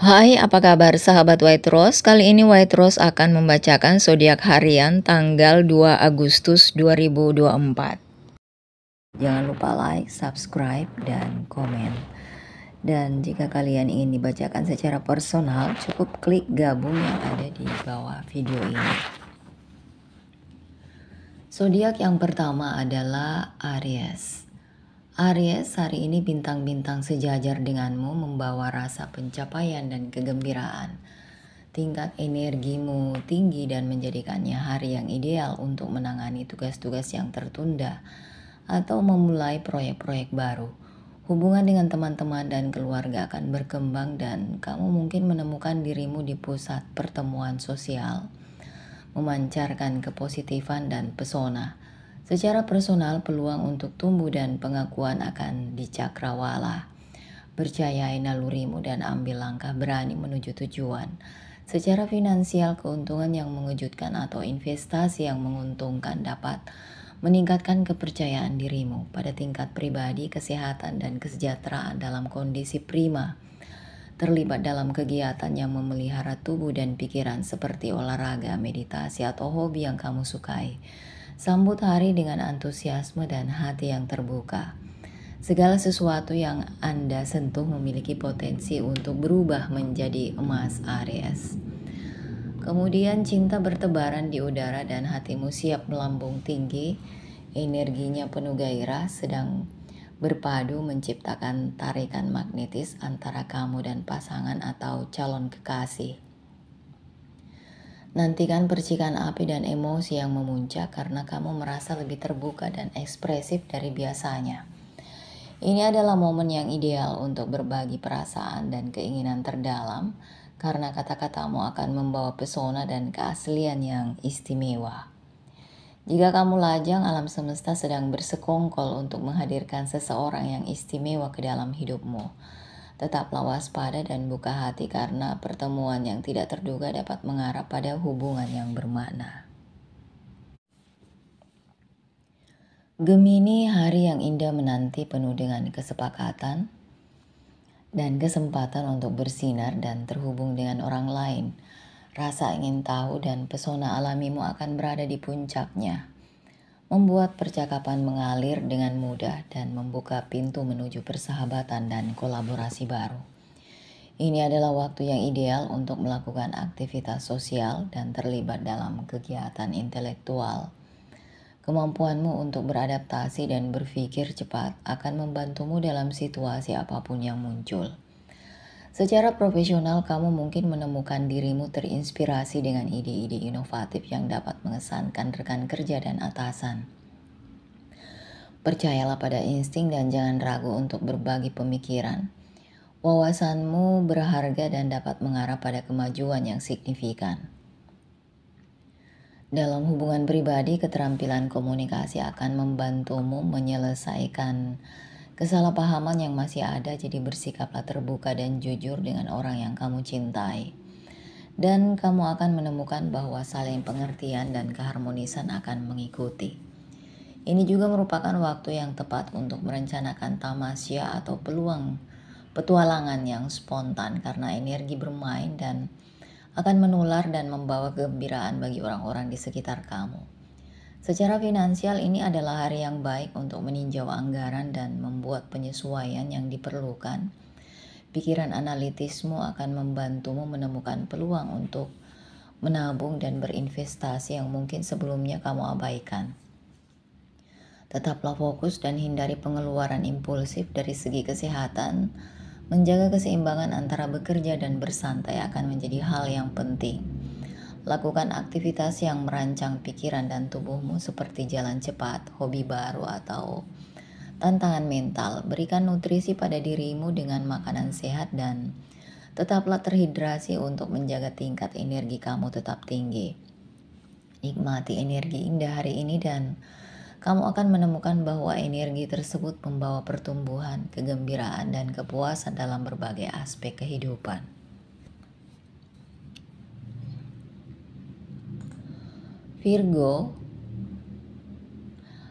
Hai, apa kabar sahabat White Rose? Kali ini White Rose akan membacakan zodiak harian tanggal 2 Agustus 2024. Jangan lupa like, subscribe, dan komen. Dan jika kalian ingin dibacakan secara personal, cukup klik gabung yang ada di bawah video ini. Zodiak yang pertama adalah Aries. Aries, hari ini bintang-bintang sejajar denganmu membawa rasa pencapaian dan kegembiraan. Tingkat energimu tinggi dan menjadikannya hari yang ideal untuk menangani tugas-tugas yang tertunda atau memulai proyek-proyek baru. Hubungan dengan teman-teman dan keluarga akan berkembang dan kamu mungkin menemukan dirimu di pusat pertemuan sosial, memancarkan kepositifan dan pesona. Secara personal, peluang untuk tumbuh dan pengakuan akan dicakrawala. Percayai nalurimu dan ambil langkah berani menuju tujuan. Secara finansial, keuntungan yang mengejutkan atau investasi yang menguntungkan dapat meningkatkan kepercayaan dirimu. Pada tingkat pribadi, kesehatan dan kesejahteraan dalam kondisi prima. Terlibat dalam kegiatan yang memelihara tubuh dan pikiran seperti olahraga, meditasi, atau hobi yang kamu sukai. Sambut hari dengan antusiasme dan hati yang terbuka. Segala sesuatu yang Anda sentuh memiliki potensi untuk berubah menjadi emas, Aries. Kemudian cinta bertebaran di udara dan hatimu siap melambung tinggi. Energinya penuh gairah sedang berpadu menciptakan tarikan magnetis antara kamu dan pasangan atau calon kekasih. Nantikan percikan api dan emosi yang memuncak karena kamu merasa lebih terbuka dan ekspresif dari biasanya. Ini adalah momen yang ideal untuk berbagi perasaan dan keinginan terdalam karena kata-katamu akan membawa pesona dan keaslian yang istimewa. Jika kamu lajang, alam semesta sedang bersekongkol untuk menghadirkan seseorang yang istimewa ke dalam hidupmu. Tetaplah waspada dan buka hati karena pertemuan yang tidak terduga dapat mengarah pada hubungan yang bermakna. Gemini, hari yang indah menanti penuh dengan kesepakatan dan kesempatan untuk bersinar dan terhubung dengan orang lain. Rasa ingin tahu dan pesona alamimu akan berada di puncaknya, membuat percakapan mengalir dengan mudah dan membuka pintu menuju persahabatan dan kolaborasi baru. Ini adalah waktu yang ideal untuk melakukan aktivitas sosial dan terlibat dalam kegiatan intelektual. Kemampuanmu untuk beradaptasi dan berpikir cepat akan membantumu dalam situasi apapun yang muncul. Secara profesional, kamu mungkin menemukan dirimu terinspirasi dengan ide-ide inovatif yang dapat mengesankan rekan kerja dan atasan. Percayalah pada insting dan jangan ragu untuk berbagi pemikiran. Wawasanmu berharga dan dapat mengarah pada kemajuan yang signifikan. Dalam hubungan pribadi, keterampilan komunikasi akan membantumu menyelesaikan kesalahpahaman yang masih ada, jadi bersikaplah terbuka dan jujur dengan orang yang kamu cintai. Dan kamu akan menemukan bahwa saling pengertian dan keharmonisan akan mengikuti. Ini juga merupakan waktu yang tepat untuk merencanakan tamasya atau petualangan yang spontan karena energi bermain dan akan menular dan membawa kegembiraan bagi orang-orang di sekitar kamu. Secara finansial, ini adalah hari yang baik untuk meninjau anggaran dan membuat penyesuaian yang diperlukan. Pikiran analitismu akan membantumu menemukan peluang untuk menabung dan berinvestasi yang mungkin sebelumnya kamu abaikan. Tetaplah fokus dan hindari pengeluaran impulsif. Dari segi kesehatan. Menjaga keseimbangan antara bekerja dan bersantai akan menjadi hal yang penting. Lakukan aktivitas yang merancang pikiran dan tubuhmu seperti jalan cepat, hobi baru, atau tantangan mental. Berikan nutrisi pada dirimu dengan makanan sehat dan tetaplah terhidrasi untuk menjaga tingkat energi kamu tetap tinggi. Nikmati energi indah hari ini dan kamu akan menemukan bahwa energi tersebut membawa pertumbuhan, kegembiraan, dan kepuasan dalam berbagai aspek kehidupan. Virgo,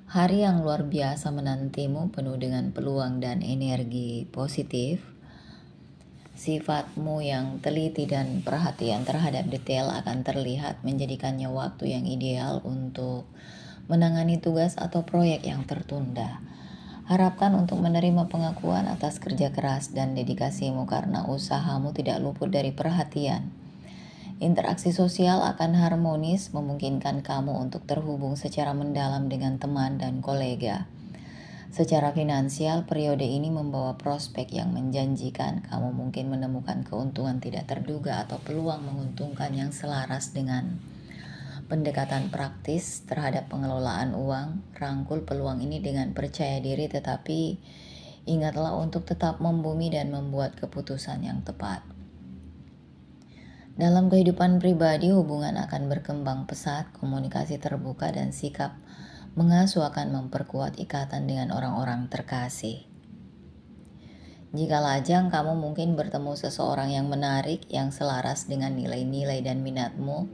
hari yang luar biasa menantimu penuh dengan peluang dan energi positif. Sifatmu yang teliti dan perhatian terhadap detail akan terlihat menjadikannya waktu yang ideal untuk menangani tugas atau proyek yang tertunda. Harapkan untuk menerima pengakuan atas kerja keras dan dedikasimu karena usahamu tidak luput dari perhatian. Interaksi sosial akan harmonis, memungkinkan kamu untuk terhubung secara mendalam dengan teman dan kolega. Secara finansial, periode ini membawa prospek yang menjanjikan. Kamu mungkin menemukan keuntungan tidak terduga atau peluang menguntungkan yang selaras dengan pendekatan praktis terhadap pengelolaan uang. Rangkul peluang ini dengan percaya diri, tetapi ingatlah untuk tetap membumi dan membuat keputusan yang tepat. Dalam kehidupan pribadi, hubungan akan berkembang pesat, komunikasi terbuka, dan sikap mengasuh akan memperkuat ikatan dengan orang-orang terkasih. Jika lajang, kamu mungkin bertemu seseorang yang menarik, yang selaras dengan nilai-nilai dan minatmu.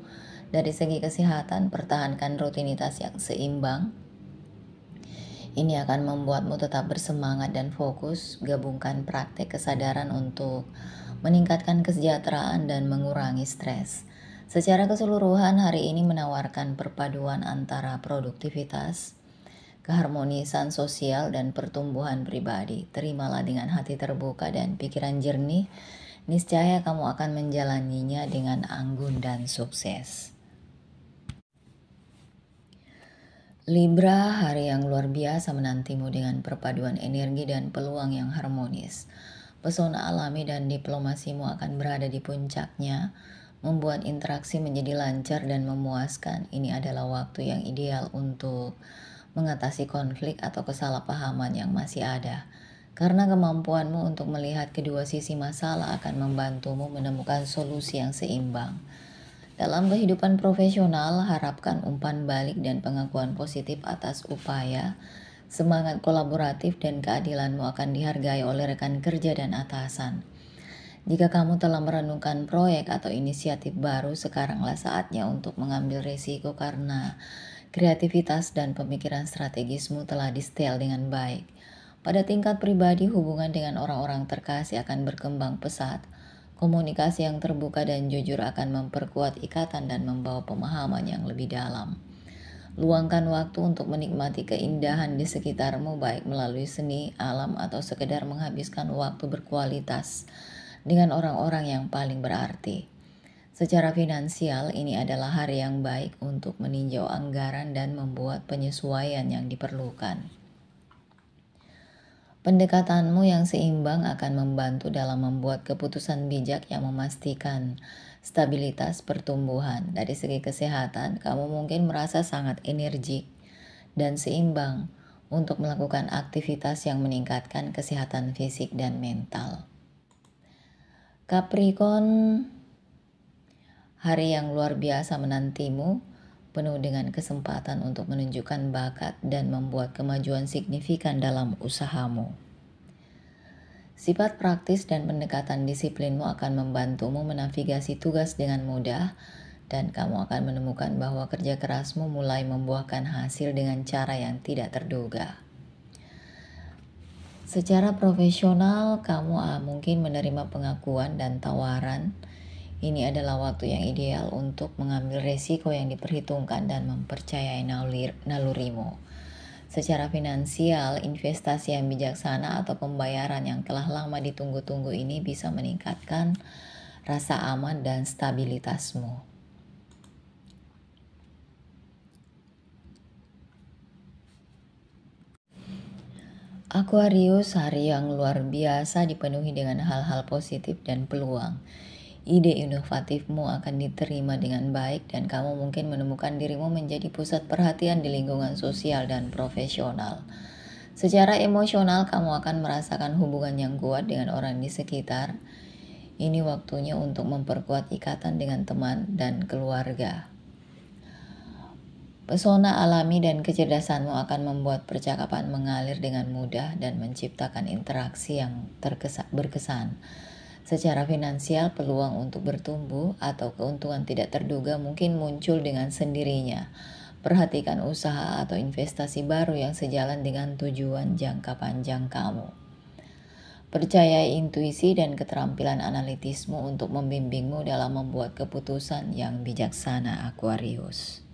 Dari segi kesehatan, pertahankan rutinitas yang seimbang. Ini akan membuatmu tetap bersemangat dan fokus. Gabungkan praktek kesadaran untuk meningkatkan kesejahteraan dan mengurangi stres. Secara keseluruhan, hari ini menawarkan perpaduan antara produktivitas, keharmonisan sosial, dan pertumbuhan pribadi. Terimalah dengan hati terbuka dan pikiran jernih. Niscaya kamu akan menjalaninya dengan anggun dan sukses. Libra, hari yang luar biasa menantimu dengan perpaduan energi dan peluang yang harmonis. Pesona alami dan diplomasimu akan berada di puncaknya, membuat interaksi menjadi lancar dan memuaskan. Ini adalah waktu yang ideal untuk mengatasi konflik atau kesalahpahaman yang masih ada. Karena kemampuanmu untuk melihat kedua sisi masalah akan membantumu menemukan solusi yang seimbang. Dalam kehidupan profesional, harapkan umpan balik dan pengakuan positif atas upaya. Semangat kolaboratif dan keadilanmu akan dihargai oleh rekan kerja dan atasan. Jika kamu telah merenungkan proyek atau inisiatif baru, sekaranglah saatnya untuk mengambil risiko karena kreativitas dan pemikiran strategismu telah disetel dengan baik. Pada tingkat pribadi, hubungan dengan orang-orang terkasih akan berkembang pesat. Komunikasi yang terbuka dan jujur akan memperkuat ikatan dan membawa pemahaman yang lebih dalam. Luangkan waktu untuk menikmati keindahan di sekitarmu, baik melalui seni, alam, atau sekedar menghabiskan waktu berkualitas dengan orang-orang yang paling berarti. Secara finansial, ini adalah hari yang baik untuk meninjau anggaran dan membuat penyesuaian yang diperlukan. Pendekatanmu yang seimbang akan membantu dalam membuat keputusan bijak yang memastikan stabilitas pertumbuhan. Dari segi kesehatan, kamu mungkin merasa sangat energik dan seimbang untuk melakukan aktivitas yang meningkatkan kesehatan fisik dan mental. Capricorn, hari yang luar biasa menantimu, penuh dengan kesempatan untuk menunjukkan bakat dan membuat kemajuan signifikan dalam usahamu. Sifat praktis dan pendekatan disiplinmu akan membantumu menavigasi tugas dengan mudah, dan kamu akan menemukan bahwa kerja kerasmu mulai membuahkan hasil dengan cara yang tidak terduga. Secara profesional, kamu mungkin menerima pengakuan dan tawaran. Ini adalah waktu yang ideal untuk mengambil resiko yang diperhitungkan dan mempercayai nalurimu. Secara finansial, investasi yang bijaksana atau pembayaran yang telah lama ditunggu-tunggu ini bisa meningkatkan rasa aman dan stabilitasmu. Aquarius, hari yang luar biasa dipenuhi dengan hal-hal positif dan peluang. Ide inovatifmu akan diterima dengan baik dan kamu mungkin menemukan dirimu menjadi pusat perhatian di lingkungan sosial dan profesional. Secara emosional, kamu akan merasakan hubungan yang kuat dengan orang di sekitar. Ini waktunya untuk memperkuat ikatan dengan teman dan keluarga. Pesona alami dan kecerdasanmu akan membuat percakapan mengalir dengan mudah dan menciptakan interaksi yang berkesan. Secara finansial, peluang untuk bertumbuh atau keuntungan tidak terduga mungkin muncul dengan sendirinya. Perhatikan usaha atau investasi baru yang sejalan dengan tujuan jangka panjang kamu. Percayai intuisi dan keterampilan analitismu untuk membimbingmu dalam membuat keputusan yang bijaksana, Aquarius.